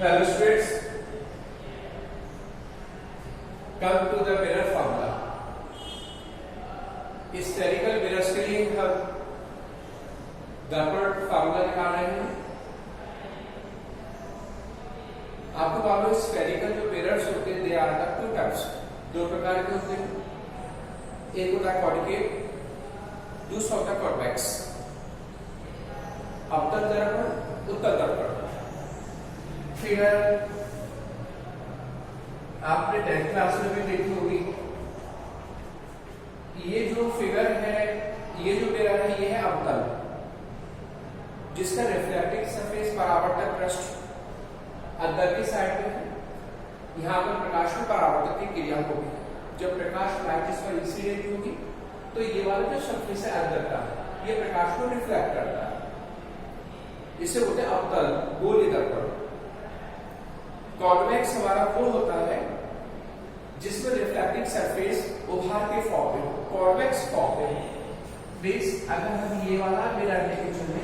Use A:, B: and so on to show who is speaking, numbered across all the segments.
A: Hello students, come to the mirror formula. Spherical mirrors के लिए हम दर्पण फार्मूला निकाल रहे हैं। आपको मालूम है स्फेरिकल जो मिरर्स होते हैं they are the two types, दो प्रकार के होते हैं। एक होता है कॉन्केव, दूसरा होता है कॉन्वेक्स। अवतल दर्पण, उत्तल दर्पण। फिगर आपने 10th क्लास में भी देखी होगी। ये जो फिगर है, ये जो मिरर है, ये है अवतल, जिसका रिफ्लेक्टिंग सरफेस परावर्तक पृष्ठ अंदर की साइड में है। यहाँ पर प्रकाश में परावर्तक की क्रिया होगी। जब प्रकाश लाइट इस पर इंसिडेंट होगी तो ये वाला जो सरफेस है अंदर का, ये प्रकाश को रिफ्लेक्ट करता है। इसे बोलते हैं अवतल गोलीय दर्पण। कॉन्वेक्स हमारा वो होता है जिसमें रिफ्लेक्टिंग सरफेस उभार के फॉर्म में, कॉन्वेक्स फॉर्म में। मींस अगर हम ये वाला मिरर लेके चले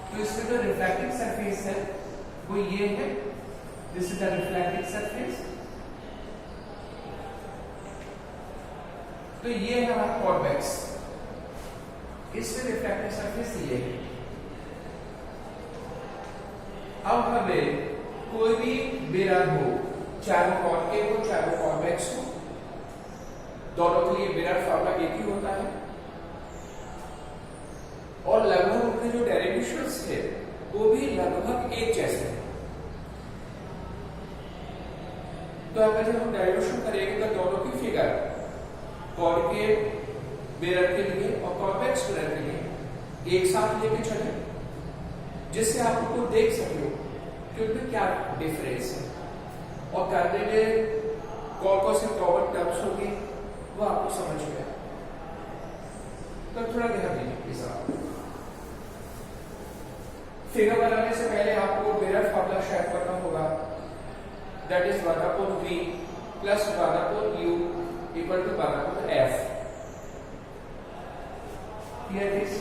A: तो इसमें जो रिफ्लेक्टिंग सरफेस है वो ये है, this is the reflecting surface. तो ये है हमारा कॉन्वेक्स, इसमें रिफ्लेक्टिंग सरफेस ये है। अब हमें कोई भी मिरर हो, चाहे वो कॉन्केव हो चाहे वो कॉन्वेक्स हो, दोनों के लिए मिरर फॉर्मूला एक ही होता है और लगभग उनके जो डेरिवेशंस है वो भी लगभग एक जैसे हैं। तो अगर जब हम डेरिवेशन करेंगे तो दोनों की फिगर कॉन्केव मिरर के लिए और कॉन्वेक्स मिरर के लिए एक साथ लेके चले, जिससे आप उनको देख सके कि उनमें क्या डिफरेंस है और करने में कौन से कॉमन टर्म्स होंगे वो आपको समझ में आए। तो थोड़ा ध्यान दीजिए। फिगर बनाने से पहले आपको मिरर फॉर्मूला शायद पता होगा, that is 1/v plus 1/u equal to 1/f। Here is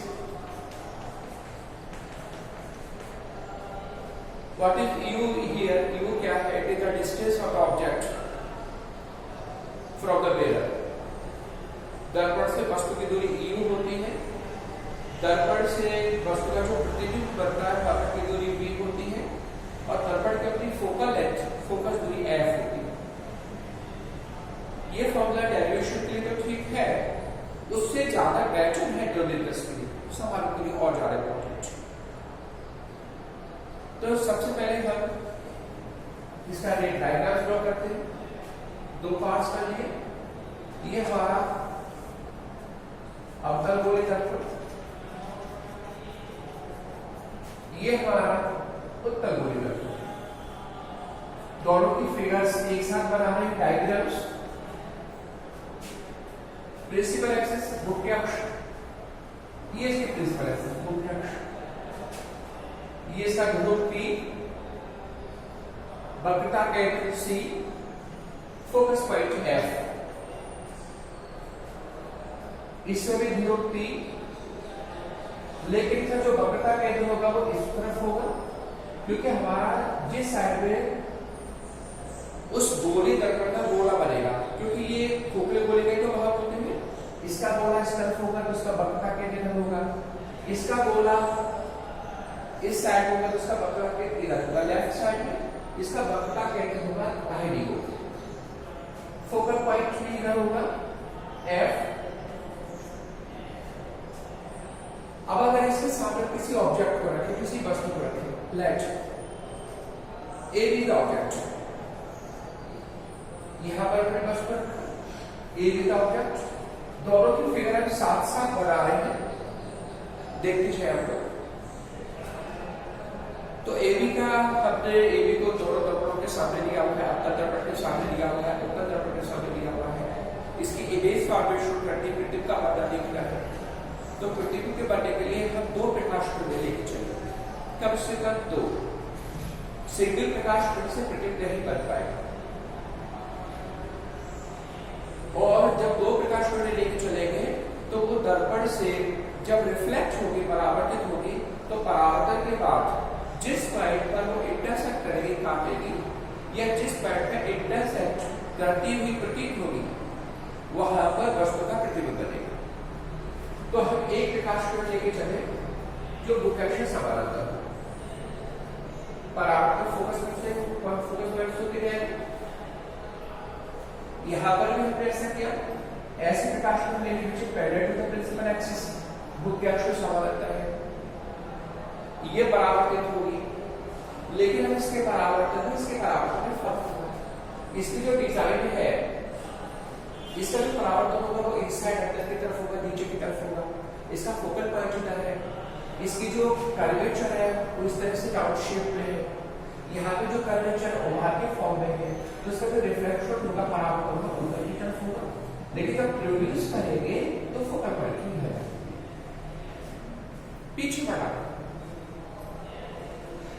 A: What is u here? U क्या है? It is the distance of the object from the mirror. दर्पण से वस्तु की दूरी u होती है। दर्पण से वस्तु का जो प्रतिबिंब बनता है वह की दूरी v होती है और दर्पण की अपनी फोकल लेंथ, फोकस दूरी f होती है। ये फॉर्मूला डेरिवेशन के लिए तो ठीक है, उससे ज्यादा बेटर है ड्यूरेबिलिटी के लिए, सवाल के लिए और ज्यादा इम्पोर्टेंट। तो सबसे पहले हम इसका रेट डायग्राम ड्रॉ करते हैं दो पार्ट्स का लिए। ये हमारा अवतल गोलीय दर्पण, ये हमारा उत्तल गोलीय दर्पण। दोनों की फिगर्स एक साथ बना रहे हैं, डायग्राम्स। प्रिंसिपल एक्सिस मुख्य अक्ष, ये इसकी प्रिंसिपल एक्सिस मुख्य अक्ष, ये इसका ध्रुव P, वक्रता केंद्र C, फोकस पॉइंट F। इसमें भी ध्रुव P, लेकिन इसका जो वक्रता केंद्र होगा वो इस तरफ होगा, क्योंकि हमारा जिस साइड में उस गोलीय दर्पण का गोला बनेगा, क्योंकि ये खोखले गोले के तो वहां होते हैं, इसका गोला इस तरफ होगा तो उसका वक्रता केंद्र होगा। इसका गोला इस साइड होगा तो उसका वक्रता केंद्र इधर होगा लेफ्ट साइड में, इसका वक्रता केंद्र होगा दाहिनी ओर। फोकल पॉइंट भी इधर होगा F। अब अगर इसके सामने किसी ऑब्जेक्ट को रखें, किसी वस्तु को रखें, late A be the object, यहां पर अपने वस्तु A be the object। दोनों की फिगर हम साथ साथ बना रहे हैं, देखते जाए आपको। तो AB का हमने AB को दोनों दर्पणों के सामने लिया हुआ है, अवतल दर्पण के सामने लिया हुआ है, उत्तल दर्पण के सामने लिया हुआ है। इसकी इमेज फॉर्मेशन करने प्रतिबिंब का पता देखना है। तो प्रतिबिंब के बनने के लिए हम दो प्रकाश किरणें लेके चलेंगे, कम से कम दो। सिंगल प्रकाश किरण से प्रतिबिंब नहीं बन पाएगा, और जब दो प्रकाश किरणें लेके चलेंगे तो वो दर्पण से जब रिफ्लेक्ट होगी, परावर्तित होगी, तो परावर्तन के बाद जिस पॉइंट पर वो इंटरसेक्ट करे या जिस पॉइंट पे इंटरसेक्ट करती हुई प्रतीत होगी वहां पर वस्तु का प्रतिबिंब बनेगा। तो हम एक प्रकाश किरण लेके चले जो बुकेशन समानांतर हो, परावर्तक फोकस से फोकस पॉइंट होते रहेगा। यहां पर भी हमने ऐसा किया, ऐसे प्रकाश किरण लेने के parallel to the principal axis बुकेशन समानांतर है, ये परावर्तित होगी, लेकिन हम इसके परावर्तन में फर्क होगा। इसकी जो डिजाइन है, इसका जो परावर्तन होगा वो इस साइड अंदर की तरफ होगा, नीचे की तरफ होगा। इसका फोकल पॉइंट होता है, इसकी जो कर्वेचर है वो इस तरह से राउंड शेप में है। यहाँ पे जो कर्वेचर ओवल के फॉर्म में है, तो इसका जो रिफ्लेक्शन होगा परावर्तन होगा ऊपर की तरफ होगा, लेकिन जब प्रोड्यूस करेंगे तो फोकल पॉइंट ही है पीछे बढ़ा।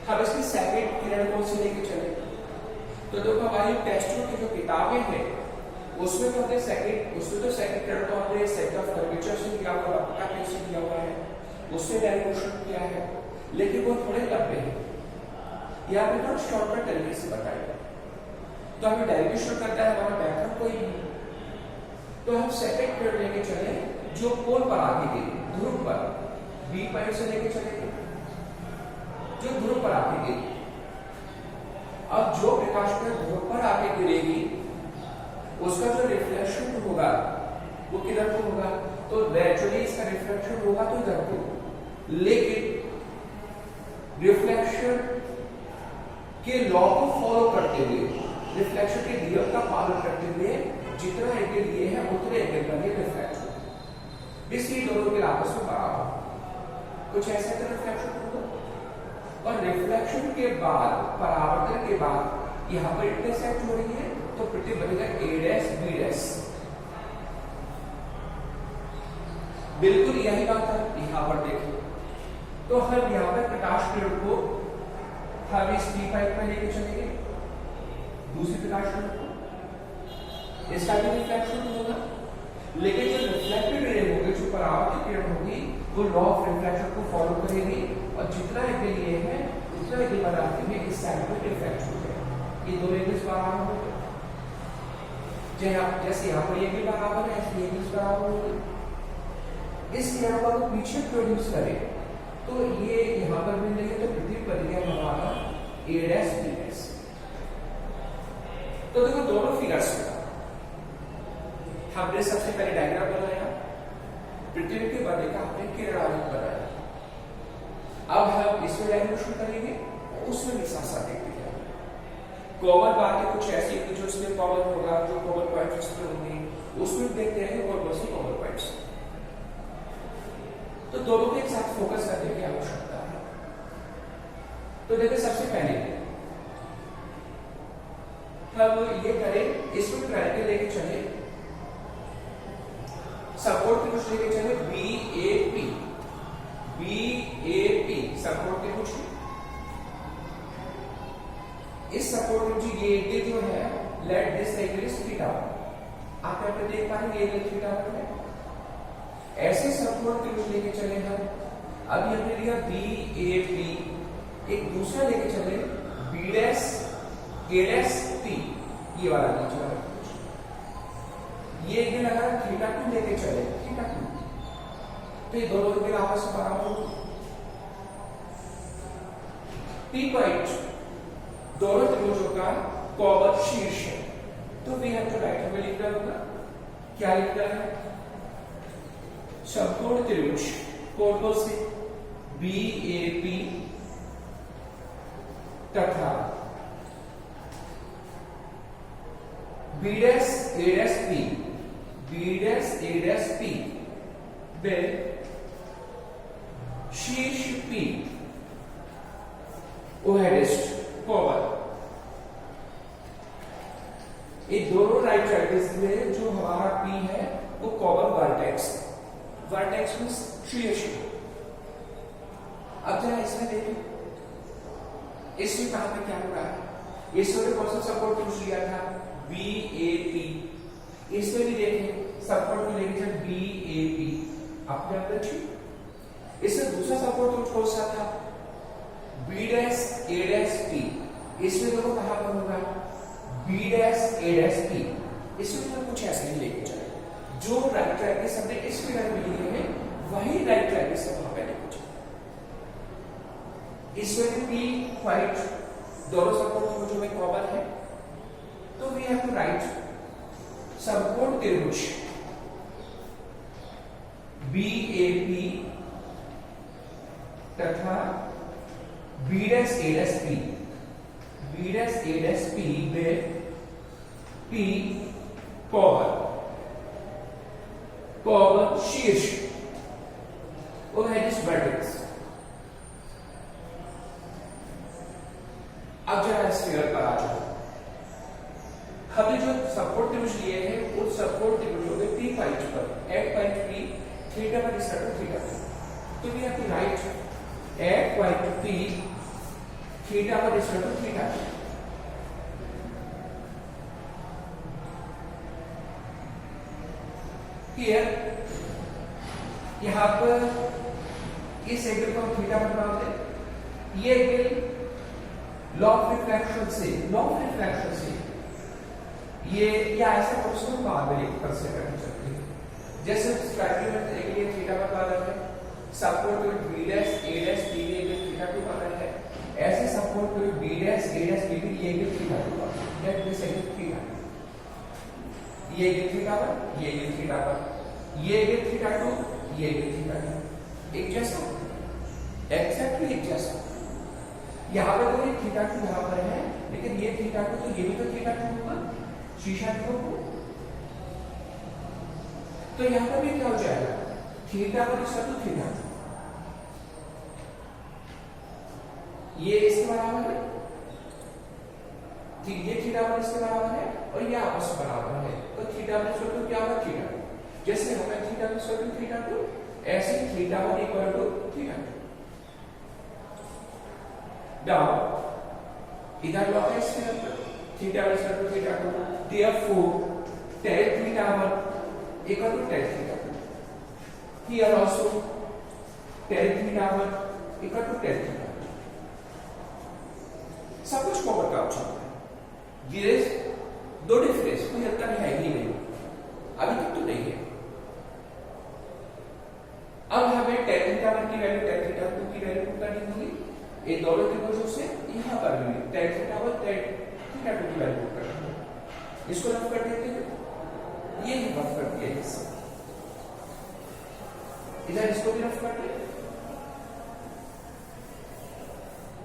A: हम इसकी सेकंड किरण कौन सी लेके चले, तो देखो हमारी टेक्स्ट की जो किताबें हैं उसमें तो हमने सेकंड किरण तो हमने सेट ऑफ कर्वेचर से दिया हुआ, पक्का कैसे दिया हुआ है, उससे डेरिवेशन किया है, लेकिन वो थोड़े लंबे हैं। यहाँ पे थोड़ा शॉर्टकट तरीके से बताया, तो हमें डेरिवेशन करना है, हमारा मेथड कोई नहीं, तो हम सेकंड किरण लेके चले जो पोल पर आके गिरी, ध्रुव पर बी पॉइंट से लेके चलेंगे जो ध्रुव पर आके गिरी। अब जो प्रकाश किरण ध्रुव पर आके गिरेगी उसका जो रिफ्लेक्शन होगा वो किधर को होगा, तो नेचुरली इसका रिफ्लेक्शन होगा तो इधर को, लेकिन रिफ्लेक्शन के लॉ को फॉलो करते हुए, रिफ्लेक्शन के नियम का पालन करते हुए जितना एंगल लिए है उतने एंगल पर ये रिफ्लेक्ट होगा, इसलिए दोनों के आपस में बराबर कुछ ऐसा तो रिफ्लेक्शन होगा। और रिफ्लेक्शन के बाद, परावर्तन के बाद यहाँ पर इंटरसेक्ट हो रही है तो प्रतिबिंब बनेगा a डैश b डैश। बिल्कुल यही बात है यहाँ पर देखिए, तो हम यहाँ पर प्रकाश किरण को हम इस p पाइप में लेके चलेंगे, दूसरी प्रकाश किरण को, इसका भी रिफ्लेक्शन होगा, लेकिन जो रिफ्लेक्टेड रे होगी, जो परावर्तित किरण होगी, वो लॉ ऑफ रिफ्लेक्शन को फॉलो करेगी और जितना एंगल ये है उतना एंगल बनाते हुए इस साइड पर रिफ्लेक्ट हो जाएगा। ये दो एंगल्स बराबर होंगे, जैसे यहाँ पर ये भी बराबर है, ऐसे ये भी बराबर होगी। इस किरण को अगर पीछे प्रोड्यूस करें तो ये यहाँ पर भी नहीं है, तो प्रतिबिंब बन गया हमारा a डैश b डैश। तो देखो दोनों फिगर्स हमने सबसे पहले डायग्राम बनाया, प्रतिबिंब के बनने का हमने किरण आलेख बनाया। अब हम इसमें डेरिवेशन करेंगे, उसमें भी साथ साथ देखते हैं। कॉमन बातें कुछ ऐसी कि जो इसमें कॉमन होगा, जो कॉमन पॉइंट्स इसमें होंगे, उसमें देखते हैं कौन कौन सी कॉमन पॉइंट्स। तो दोनों के एक साथ फोकस करने की आवश्यकता है। तो देखिए सबसे पहले हम ये करें, इसमें ट्रायंगल लेके चले, सपोर्ट के कुछ लेके चले BAP सपोर्ट के कुछ, इस सपोर्ट में जी ये एंगल जो है, late this angle is theta. आप यहाँ पे देख पा रहे हैं एंगल थीटा है। ऐसे सपोर्ट के कुछ लेके चले हम, अब हमने लिया BAP, एक दूसरा लेके चले B dash A dash P, ये वाला लेके चला, ये एंगल अगर थीटा 2 लेके चले, थीटा 2, तो ये दोनों एंगल आपस में बराबर होंगे। P पॉइंट दोनों त्रिभुजों का कॉमन शीर्ष है, तो वी हैव टू राइट, हमें लिखना होगा, क्या लिखना है, समकोण त्रिभुज कौन से BAP तथा B dash A dash P में शीर्ष P ओहेडिस्ट कॉमन। ये दोनों राइट ट्रायंगल्स में जो हमारा P है वो कॉमन वर्टेक्स में शीर्ष। अब जरा इसमें देखें, इसमें कहां पे क्या हो रहा है, इसमें कौन सा सपोर्ट यूज किया था BAP, इसमें भी देखें सपोर्ट में लेके चल BAP अपने अंदर ठीक। इसमें दूसरा सपोर्ट कौन सा था B dash A dash P, इसमें देखो कहां पर होगा B dash A dash P. इसमें तो कुछ ऐसे ही लेके चले, जो राइट ट्रायंगल हमने इस फिगर में लिए हैं वही राइट ट्रायंगल से वहां पे लेके चले। इसमें पी व्हाइट दोनों सपोर्ट जो में कॉमन है, तो वी हैव टू राइट समकोण त्रिभुज बी ए पी तथा B dash A dash P, B dash A dash P में पी कॉमन शीर्ष वो है जिस वर्टेक्स। अब जरा स्फीयर पर आ जाओ। हमने जो सपोर्ट त्रिभुज लिए हैं उन सपोर्ट त्रिभुजों में पी पॉइंट पर एट पॉइंट पी थीटा पर इसका थीटा पर, तो we have to write at point P theta पर इसका थीटा। Here, यहाँ पर इस एंगल को हम थीटा पर बनाते हैं। ये एंगल लॉ ऑफ रिफ्रैक्शन से ये या ऐसा क्वेश्चन बाद में कंसीडर कर सकते हैं। जैसे स्ट्राइकिंग में एक ये थीटा पर बना है, support with B dash A dash B में एंगल थीटा पर बना है, ऐसे support with B dash A dash B में ये एंगल थीटा पर बना है। दैट दिस एंगल थीटा, ये एंगल थीटा पर, ये एंगल थीटा पर, ये एंगल थीटा टू, ये एंगल थीटा टू, एक जैसा, एग्जैक्टली एक जैसा। यहाँ पर तो ये थीटा टू यहाँ पर है, लेकिन ये थीटा टू तो ये भी तो थीटा टू होगा, शीशा टू हो, तो यहाँ पर भी क्या हो जाएगा, थीटा पर इसका तो थीटा, ये इसके बराबर है, ये थीटा पर इसके बराबर है और ये आपस में बराबर है, तो थीटा पर इसका तो क्या होगा थीटा। जैसे हमें थीटा पर इसका तो थीटा टू, ऐसे थीटा पर equal to theta two. Down इधर लॉ है इसमें थीटा पर इसका तो theta two, therefore tan theta 1 equal to tan theta 2. Here also tan theta 1 equal to tan theta 2. सब कुछ कॉमन का ऑप्शन है। ये दो डिफरेंस कोई अंतर है ही नहीं, अभी तक तो नहीं है। अब हमें tan theta 1 की वैल्यू tan theta 2 की वैल्यू पुट करनी होगी। ये दोनों त्रिभुजों से यहां पर भी tan theta 1 tan theta 2 की वैल्यू पुट करनी होगी। इसको रफ कर देते हैं, ये भी रफ कर दिया इससे, इधर इसको भी रफ कर दिया।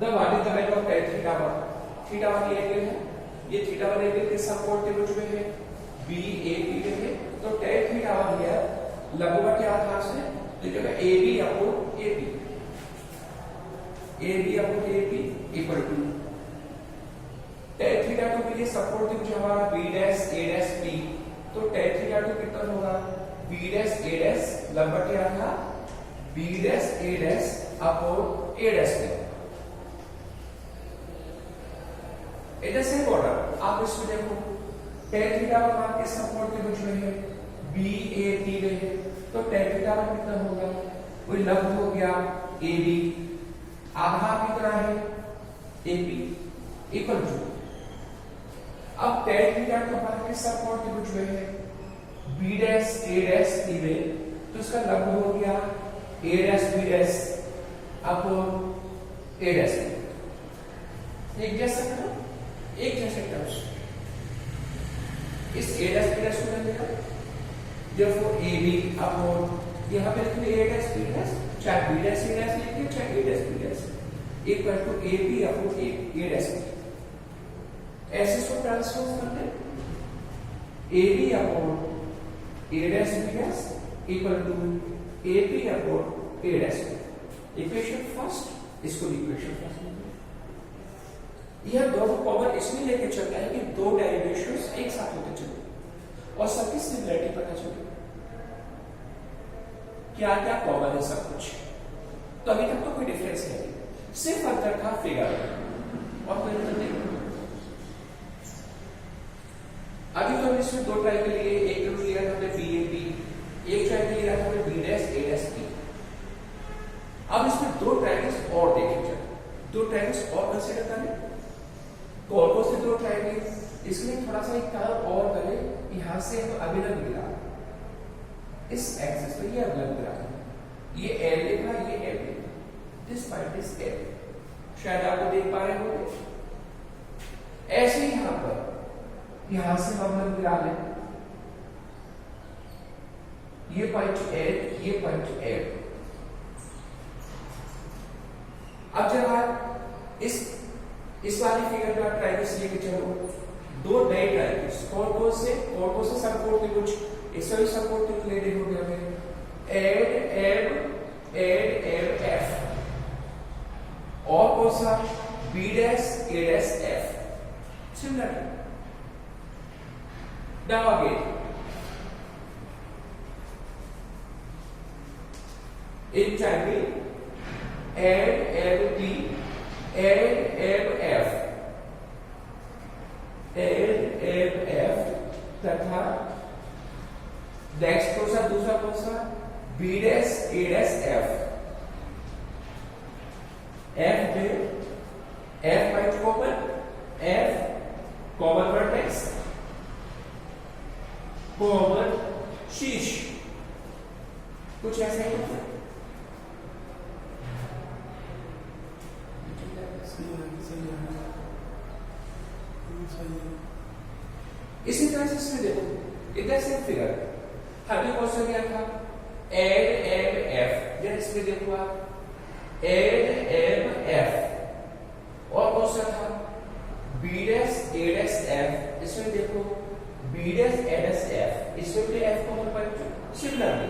A: The what is the value of tan theta 1? Theta 1 ये एंगल है, ये थीटा 1 एंगल के सपोर्ट त्रिभुज में है, BAP में है, तो tan theta 1 है लंबवत आधार से लिखेगा AB upon AP, AB upon AP equal to tan theta 2 के लिए सपोर्ट त्रिभुज हमारा B dash A dash P, तो tan theta 2 कितना होगा B डैश A डैश लंबवत आधार B dash A dash upon A dash P। इधर से ऑर्डर आप इसमें देखो tan theta 1 आपके सपोर्ट त्रिभुज में है, BAP में है, तो tan theta 1 कितना होगा, वही लंब हो गया AB, आधार कितना है AP इक्वल टू, अब tan theta 2 आपके सपोर्ट त्रिभुज में है, B dash A dash P में, तो इसका लंब हो गया A dash B dash upon A dash P। एक जैसा करो, एक जैसे टर्म्स इस A डैश B डैश को ले लेगा, therefore AB अपॉन यहाँ पे लिखिए A डैश B डैश, चाहे B डैश A डैश लिखिए चाहे A dash B dash, equal to AB upon A dash B। ऐसे इसको ट्रांसफॉर्म करते हैं, AB upon A dash B dash equal to AP upon A dash B। Equation first, इसको equation first यह दोनों common इसलिए लेके चलता है कि दो डेरिवेशंस एक साथ होते चले और सबकी सिमिलरिटी पता चले क्या क्या कॉमन है सब कुछ। तो अभी तक तो कोई डिफरेंस है नहीं, सिर्फ अंतर था फिगर और कोई अंतर नहीं। अभी तो हमने इसमें दो ट्रायंगल लिए, एक त्रिभुज लिया था हमने BAP, एक ट्रायंगल लिया था हमने B dash A dash P। अब इसमें दो ट्रायंगल्स और देखें, दो ट्रायंगल्स और कंसीडर करें। कौन कौन से दो ट्रायंगल, इसके लिए थोड़ा सा एक काम और करें, यहां से हम अभिलंब गिरा इस एक्सिस पे, ये अभिलंब गिरा, ये एल लिखा, ये एल लिखा, दिस पॉइंट इज एल, शायद आपको देख पा रहे होंगे। ऐसे ही यहां पर, यहां से हम अभिलंब गिरा लें, ये पॉइंट एल, ये पॉइंट एल। अब जब आप इस वाली फिगर में आप ट्रायंगल्स लेके चलो, दो नए ट्रायंगल्स, कौन कौन से समकोण त्रिभुज, इसमें भी समकोण त्रिभुज लेने होंगे हमें, एड एम एफ, और कौन सा, B dash A dash F, similar. Now again in triangle AD AMF तथा नेक्स्ट कौन सा, दूसरा कौन सा, B dash A dash F, F में F point common, F common vertex, common शीर्ष, कुछ ऐसा ही होता है। इसी तरह से इसमें देखो, इधर से फिगर हमने क्वेश्चन दिया था एड एम एफ, जब इसमें देखो आप एड एम एफ, और क्वेश्चन था B dash A dash F, इसमें देखो B dash A dash F, इसमें भी एफ कॉमन पॉइंट, सिमिलरली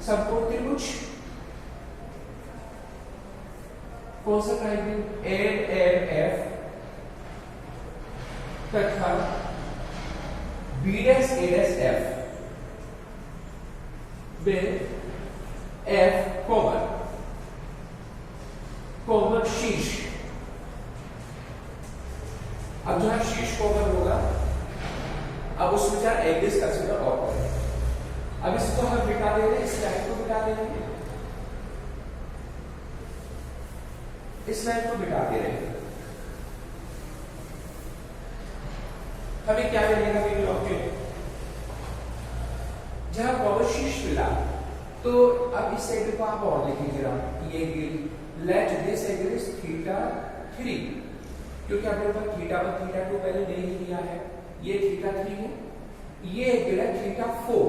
A: समकोण त्रिभुज कौन सा ट्रायंगल, एड एम एफ तथा B dash A dash F में एफ कॉमन शीर्ष। अब जहां शीर्ष कॉमन होगा, अब उसमें चार एंगल्स कंसीडर और करें। अब इसको हम बिठा दे रहे हैं, इस लाइन को बिठा दे रहे हैं, इस लाइन को बिठा दे रहे हैं। हमें क्या मिलेगा मेरे ऑब्जेक्ट, जहां कॉमन शीर्ष मिला, तो अब इस एंगल को आप और देखिए जरा, ये angle, let this angle is θ3, क्योंकि हमने ऊपर θ1 θ2 पहले नहीं लिया है, ये θ3 है, ये एंगल है θ4,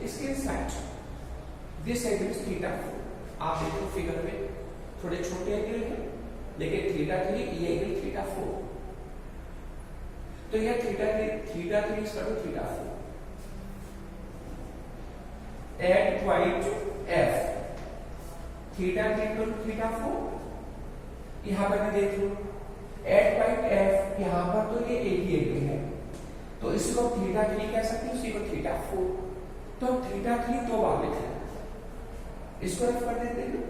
A: इसके साइड दिस एंगल इज θ4। आप देखो फिगर में थोड़े छोटे एंगल हैं, लेकिन θ3, ये एंगल θ4, तो यह θ3 is equal to θ4 at point F, θ3 equal to θ4। यहां पर भी देख लो at point F, यहां पर तो ये एक ही एंगल है, तो इसको θ3 कह सकते हैं, इसी को θ4, तो θ3 दो बार लिख लें, इसको रफ कर देते हैं।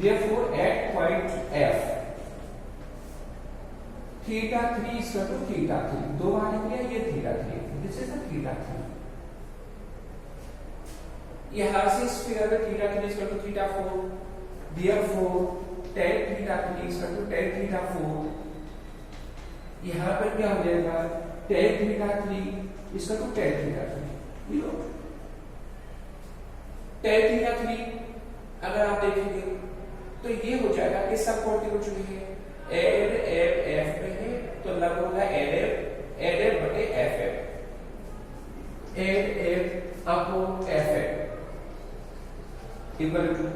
A: Therefore, at point F, θ3 is equal to θ3, दो बार लिख लिया, ये θ3, दिस इज θ3। यहां से इस फिगर में θ3 is equal to θ4, therefore tan θ3 is equal to tan θ4। यहां पर क्या हो जाएगा, tan θ3 is equal to tan θ3, tan θ3 अगर आप देखेंगे तो ये हो जाएगा कि सब कोण त्रिभुज में है, एड एम एफ में है, तो लग होगा एड एम बटे एफ एम, एड M upon F M equal to,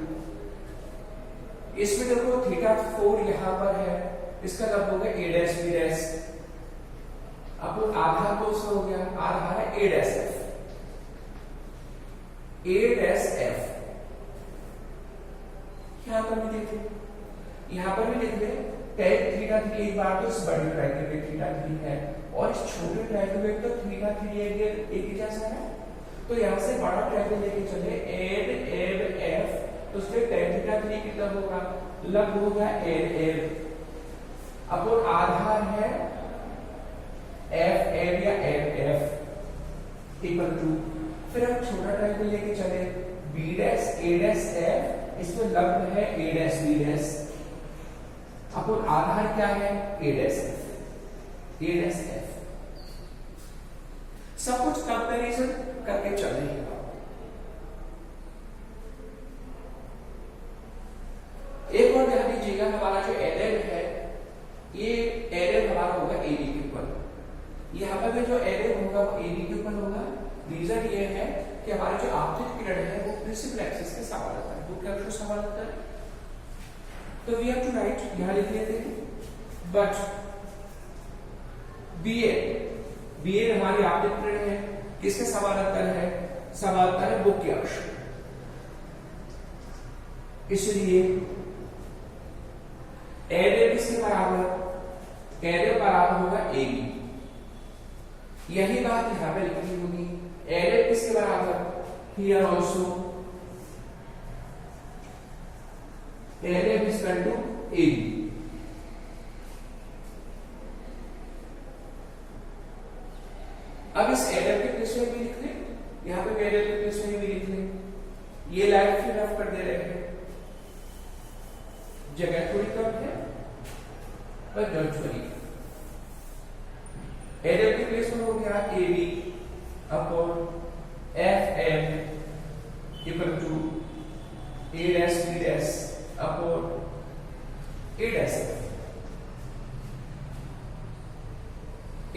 A: इसमें देखो θ4 यहां पर है, इसका लग होगा ए डैश बी डैश, अब आधा कौन सा हो गया, आधा है ए dash F, A dash F. यहां पर भी देखो, यहां पर भी लिख दे tan θ3, एक बार तो इस बड़े ट्रायंगल में θ3 है, और इस छोटे ट्रायंगल में तो θ3 एंगल एक ही जैसा है, तो यहां से बड़ा ट्रायंगल लेके चले एड एम एफ, तो उसमें tan θ3 कितना होगा, लग होगा एड एम, अब वो आधार है एफ एम या एम एफ इक्वल टू, फिर हम छोटा ट्रायंगल लेके चले B dash A dash F, इसमें लंब है ए डैश बी डैश, अपन आधार क्या है ए dash F, A dash F. सब कुछ कंपैरिजन करके चल रही है। एक और ध्यान दीजिएगा, हमारा जो एलएल है, ये एलएल हमारा होगा एबी के ऊपर। यहाँ पर जो एलएल होगा वो एबी के ऊपर होगा। रीजन ये है कि हमारा जो आपतित किरण है वो प्रिंसिपल एक्सिस के समान होता है। वो क्या समान होता है? तो वी हैव टू राइट, यहाँ लिख लेते हैं, बट बी ए हमारी आपतित किरण है, किसके समानांतर है? समानांतर है मुख्य अक्ष। इसलिए एरे किसके बराबर? एरे बराबर होगा एबी। यही बात यहां पे लिखनी होगी। एरे किसके बराबर? Here also AR is equal to AB. अब इस एरे के प्लेस में भी लिख लें, यहां पे एरे के प्लेस में भी लिख लें। ये लाइन फिर रफ कर दे रहे हैं, जगह थोड़ी कम है पर डोंट वरी। एरे के प्लेस में हो गया A B upon F M equal to A dash B dash upon A dash F.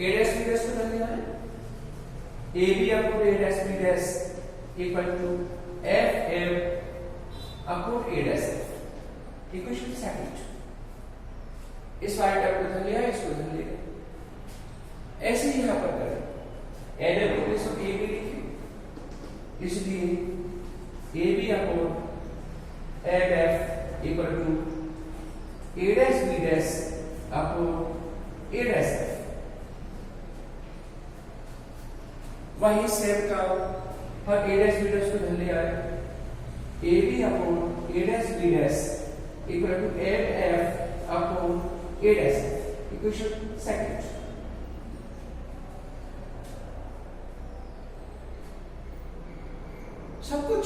A: A dash B dash को कर लिया है, A B upon A dash B dash equal to F M upon A dash F. Equation second, इस वाले term को धर लिया, इसको धर लिया। ऐसे ही यहां पर करें, एल को प्लेस ऑफ ए बी लिखें, इसलिए A B upon L F equal to A dash B dash upon A dash F. वही सेम टर्म और ए डैश बी डैश को धर लिया है, A B upon A dash B dash equal to L F upon A dash F. Equation second. सब कुछ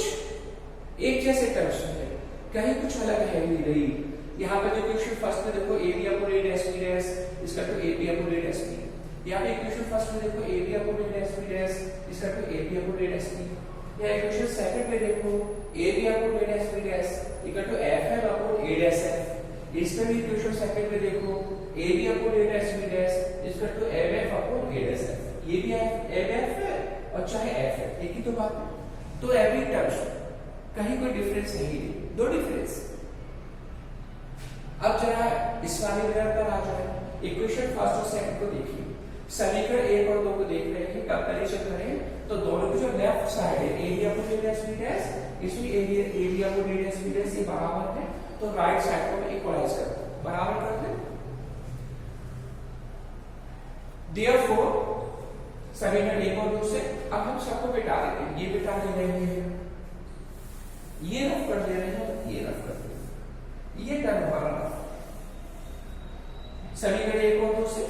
A: एक जैसे टर्म्स में है, कहीं कुछ अलग है ही नहीं। यहाँ पे जो इक्वेशन फर्स्ट में देखो A B upon A dash B dash इसका to A B upon A dash B. यहाँ पे इक्वेशन फर्स्ट में देखो A B upon A dash B dash इसका to A B upon A dash B. या equation second में देखो A B upon A dash B dash equal to F M upon A dash F. इसमें भी equation second में देखो A B upon A dash B dash equal to M F upon A dash F. ये भी M F है और चाहे F है, एक ही तो बात है। तो एवरी टर्म्स कहीं कोई डिफरेंस नहीं है, दो डिफरेंस। अब जरा इस वाले मिरर पर आ जाए, इक्वेशन फर्स्ट और सेकंड को देखिए। समीकरण 1 और 2 को देख रहे हैं, कंपैरिजन करें तो दोनों की जो लेफ्ट साइड है A B upon A dash B dash, इसमें A B upon A dash B dash ये बराबर है, तो राइट साइड को मैं इक्वलाइज कर दूं, बराबर कर दें। देयरफॉर समीकरण 1 और 2 से अब हम सबको बिठा देते हैं। ये बिठा दे रहे हैं, ये रफ कर दे रहे हैं, ये रफ कर दे रहे हैं, ये टर्म हमारा रफ। समीकरण 1 और 2 से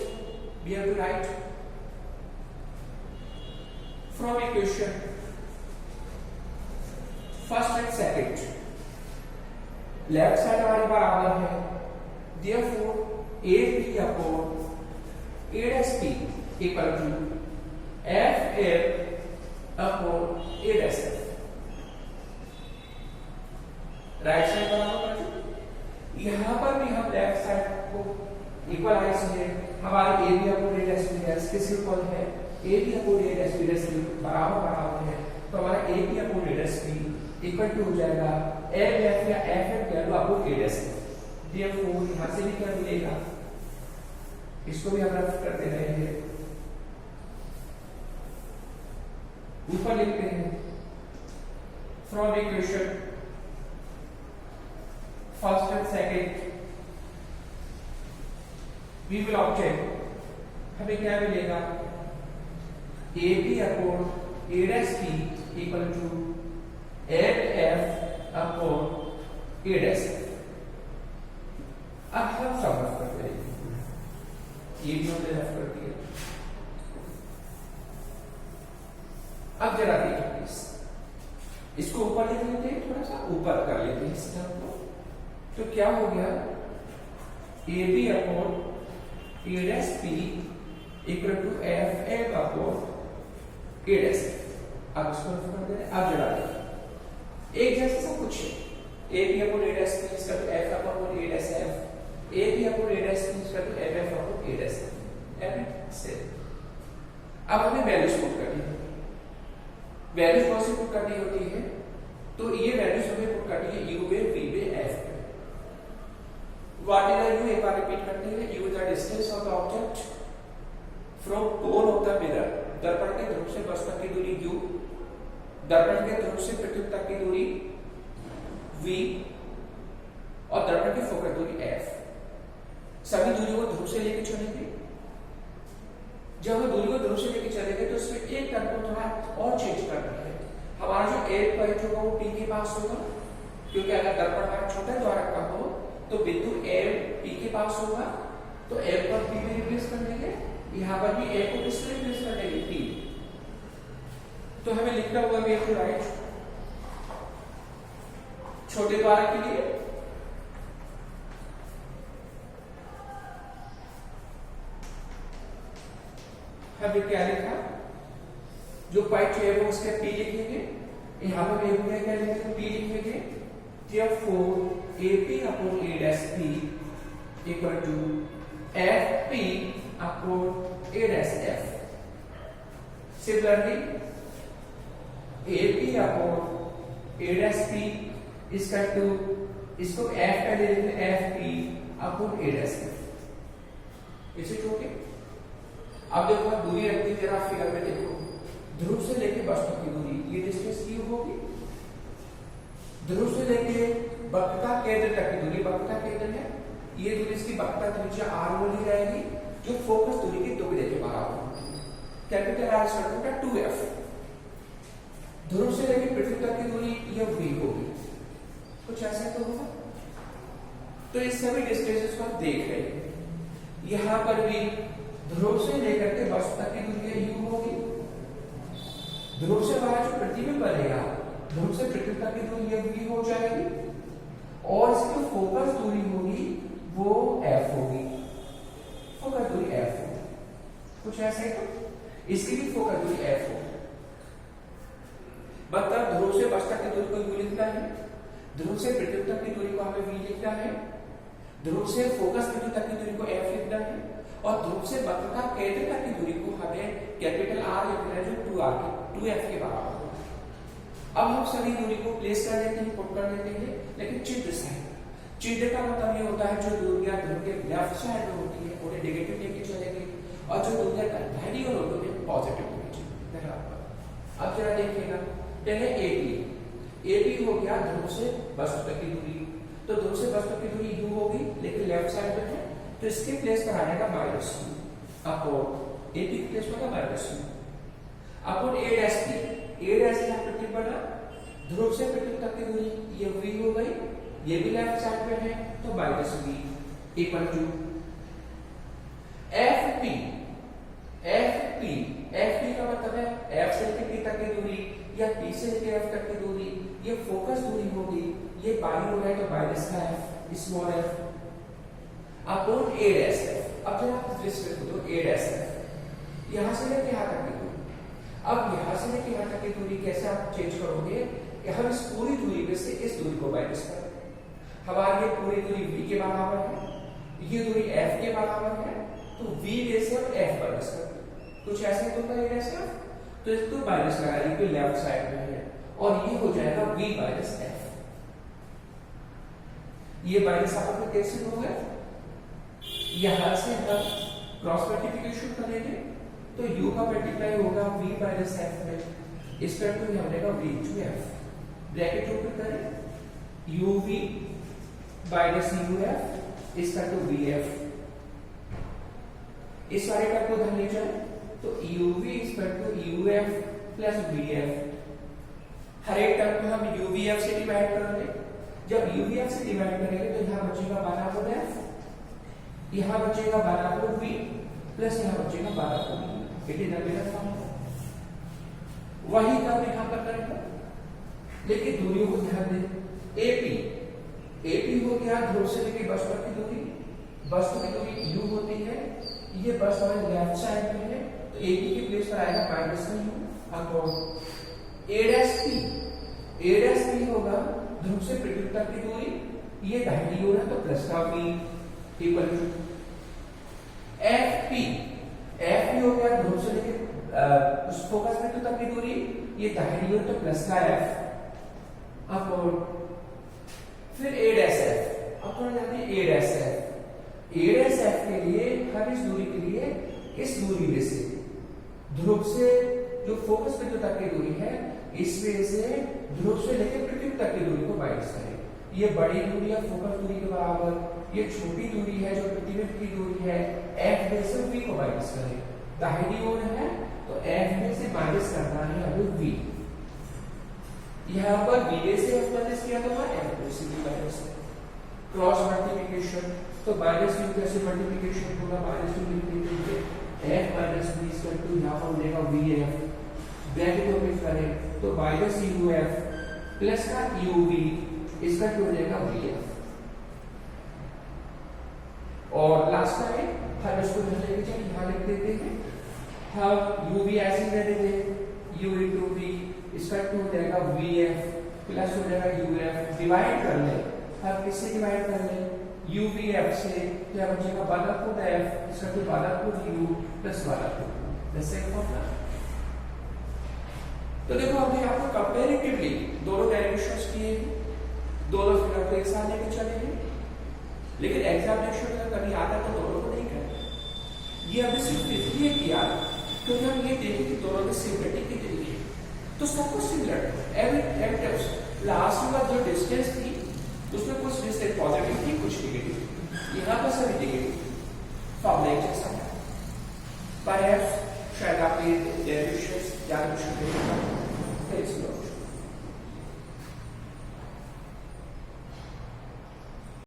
A: we have to write from equation first and second, left side हमारे बराबर है, therefore a b upon a dash b equal to f f upon a dash f। Right side बराबर कर दो, यहां पर भी हम लेफ्ट साइड को इक्वलाइज है। हमारे A B upon A dash B dash किसके इक्वल है? A B upon A dash B dash बराबर है, तो हमारा A B upon A dash B equal to हो जाएगा एल एफ या एफ एफ वैल्यू अपॉन ए डैश। देयरफॉर यहां से भी क्या मिलेगा, इसको भी हम रफ कर दे रहे हैं, ऊपर लिखते हैं from equation first and second we will obtain, हमें क्या मिलेगा? A B upon A dash B equal to L F upon A dash F. अब हम सब रफ करते हैं, ये भी हमने रफ कर दिया। अब जरा देखिए प्लीज, इसको ऊपर लिख लें, थोड़ा सा ऊपर कर लेते हैं इस टर्म को। तो क्या हो गया, A B upon A dash p equal to f f upon A dash. अब इसको रफ कर दे रहे हैं, अब जरा देखिए एक जैसा सब कुछ है, A B upon A dash p इसका तो f upon A dash F, a B upon A dash p इसका तो एफ एफ अपॉन ए डैश एफ से। अब हमें वैल्यूज पुट करनी है, वैल्यूज कौन सी पुट करनी होती है, तो ये वैल्यूज हमें पुट करनी है u पे, v पे, f पे। व्हाट इज u, एक बार रिपीट करते हैं, u is the distance of the object from cone of the mirror, दर्पण के ध्रुव से वस्तु की दूरी u, दर्पण के ध्रुव से प्रतिबिंब तक की दूरी v और दर्पण की फोकस दूरी f। सभी दूरी को ध्रुव से लेकर चलेंगे। जब हम दूरी को ध्रुव से लेकर चलेंगे तो इसमें एक टर्म को थोड़ा और चेंज करना है। हमारा जो एफ पॉइंट होगा वो पी के पास होगा, क्योंकि अगर दर्पण हमारा छोटा द्वारक का हो तो बिंदु एम पी के पास होगा, तो एम पर पी में रिप्लेस कर देंगे, यहाँ पर भी एम को किससे रिप्लेस कर देंगे, पी। तो हमें लिखना होगा वे टू राइट छोटे द्वारक के लिए हमने क्या लिखा, जो पॉइंट है वो उसके पी लिखेंगे, यहां पर ए में क्या लिखेंगे, पी लिखेंगे। therefore AP upon A dash P equal to FP upon A dash F। Similarly AP upon A dash P is equal to, इसको F का ले लेते हैं, FP upon A dash F। इसे छोटे अब देखो दूरी रखती है, जरा फिगर में देखो, ध्रुव से लेके वस्तु की दूरी ये डिस्टेंस u होगी, ध्रुव से लेके वक्रता केंद्र तक की दूरी, वक्रता केंद्र है ये दूरी, इसकी वक्रता त्रिज्या r बोली जाएगी, जो फोकस दूरी के दोगुने के बराबर होती है, कैपिटल R स्क्वायर का 2f। ध्रुव से लेके पृथ्वी तक की दूरी ये v होगी, कुछ ऐसा तो होगा। तो इस सभी डिस्टेंसेस को हम देख रहे हैं, यहां पर भी ध्रुव से लेकर के वस्तु तक की दूरी u होगी, ध्रुव से हमारा जो प्रतिबिंब बनेगा, ध्रुव से प्रतिबिंब तक की दूरी ये v हो जाएगी, और इसकी फोकस दूरी होगी वो f होगी, फोकस दूरी f होगी, कुछ ऐसा है। तो इसकी भी फोकस दूरी f होगी। मतलब ध्रुव से वस्तु तक की दूरी को u लिखना है, ध्रुव से प्रतिबिंब तक की दूरी को हमें v लिखना है, ध्रुव से फोकस बिंदु तक की दूरी को f लिखना है, और ध्रुव से वक्रता केंद्र तक की दूरी को हमें कैपिटल R लिखना है, जो 2f के बराबर होगा। अब हम सभी दूरी को प्लेस कर लेते हैं, पुट कर लेते हैं, लेकिन चिन्ह से चिन्ह का मतलब ये होता है जो दूरियां ध्रुव के लेफ्ट साइड में होती है उन्हें नेगेटिव लेके चलेंगे, और जो दूरियां दाहिनी ओर होती है पॉजिटिव लेके चलेंगे। अब जरा देखिएगा, पहले AB हो गया ध्रुव से वस्तु तक की दूरी, तो ध्रुव से वस्तु की दूरी u होगी, लेकिन लेफ्ट साइड में है, तो इसके प्लेस पर आ जाएगा -u अपॉन AP के प्लेस पर -u upon A dash P। A dash यहाँ प्रतिबिंब बना, ध्रुव से प्रतिबिंब तक की दूरी ये v हो गई, ये भी लेफ्ट साइड पे है, तो -v equal to FP। FP का मतलब है F से लेकर P तक की दूरी या P से लेकर F तक की दूरी, ये फोकस दूरी होगी, ये बाई हो रहा है तो -f small f upon A dash f। अब जरा आप डिस्कस करो A डैश f, यहां से लेके यहां तक की दूरी, अब यहां से लेके यहां तक की दूरी कैसे आप चेंज करोगे, हम इस पूरी दूरी में से इस दूरी को माइनस करें, हमारी ये पूरी दूरी v के बराबर है, ये दूरी f के बराबर है, तो v में से हम f माइनस कर दें, कुछ ऐसे तो A डैश f, तो इसको माइनस लगा दी, लेफ्ट साइड में है, और ये हो जाएगा v माइनस f। ये माइनस आपस में कैंसिल हो गया, यहां से हम क्रॉस मल्टीप्लिकेशन करेंगे तो u का मल्टीप्लाई होगा v माइनस f में, इस पर तो हम लेगा v into f, bracket open करें, uv माइनस uf इसका तो vf, इस वाले का को ध्यान ले जाए तो uv is equal to uf plus vf। हर एक टर्म को हम uvf से डिवाइड करेंगे, जब uvf से डिवाइड करेंगे तो यहां बचेगा 12 f, यहां बचेगा 12 v प्लस यहां बचेगा 12 v, it is the form. वही काम यहां पर करेंगे, लेकिन दूरियों को ध्यान दें, एपी, एपी हो गया ध्रुव से लेके बस तक की दूरी, बस की दूरी यू होती है, ये बस हमारे लेफ्ट साइड में है तो एपी की प्लेस पर आएगा माइनस में you upon A dash P, A dash P होगा ध्रुव से पृथ्वी तक की दूरी, ये दाहिनी ओर है तो प्लस का p equal to f p, f p हो गया ध्रुव से लेके उस फोकस पृथ्वी तक की दूरी, ये दाहिनी ओर तो प्लस का एफ अपॉन फिर ए डैश एफ, अब थोड़ा जाते हैं ए dash F, A dash F के लिए हर इस दूरी के लिए इस दूरी में से ध्रुव से जो फोकस पृथ्वी तक की दूरी है इसमें से ध्रुव से लेकर पृथ्वी तक की दूरी को माइनस करें, ये बड़ी दूरी है फोकस दूरी के बराबर, ये छोटी दूरी है जो पृथ्वी की दूरी है एफ में से वी को माइनस करें, दाहिनी ओर है तो एफ में से माइनस करना है अभी वी, यहां पर वी से एफ माइनस किया तो एफ में से वी माइनस क्रॉस मल्टीप्लिकेशन, तो माइनस यू कैसे मल्टीप्लिकेशन होगा, माइनस यू लिखेंगे f minus v equal to यहां पर हो जाएगा वी एफ, ब्रैकेट ओपन करें तो माइनस यू एफ प्लस का यू वी इसका क्या हो जाएगा वी एफ, और लास्ट का है हम इसको लेके चलिए यहां लिख देते हैं, हम यू वी ऐसे ही रहने दें यू इनटू वी इसका क्या हो जाएगा वी एफ प्लस हो जाएगा यू एफ, डिवाइड कर ले, हम किससे डिवाइड कर ले यू वी एफ से, क्या बचेगा 1 अपॉन एफ, इसका तो 1 अपॉन यू प्लस 1 अपॉन जैसे फॉर्मूला। तो देखो हमने आपको कंपैरेटिवली दोनों डेरिवेशंस किए हैं, दोनों फिगर को एक साथ लेके चले हैं, लेकिन एग्जामिनेशन में कभी आता तो दोनों को नहीं करें, ये हमने सिर्फ इसलिए किया क्योंकि हम ये देखें कि दोनों में सिमिलरिटी कितनी है, तो सब कुछ सिमिलर है एवरी टर्म्स, लास्ट में जो डिस्टेंस थी उसमें कुछ डिस्टेंस पॉजिटिव थी कुछ नेगेटिव, यहाँ पर सभी नेगेटिव फॉर्मूला एक जैसा है, परहैप्स शायद आपने डेरिवेशंस याद रखना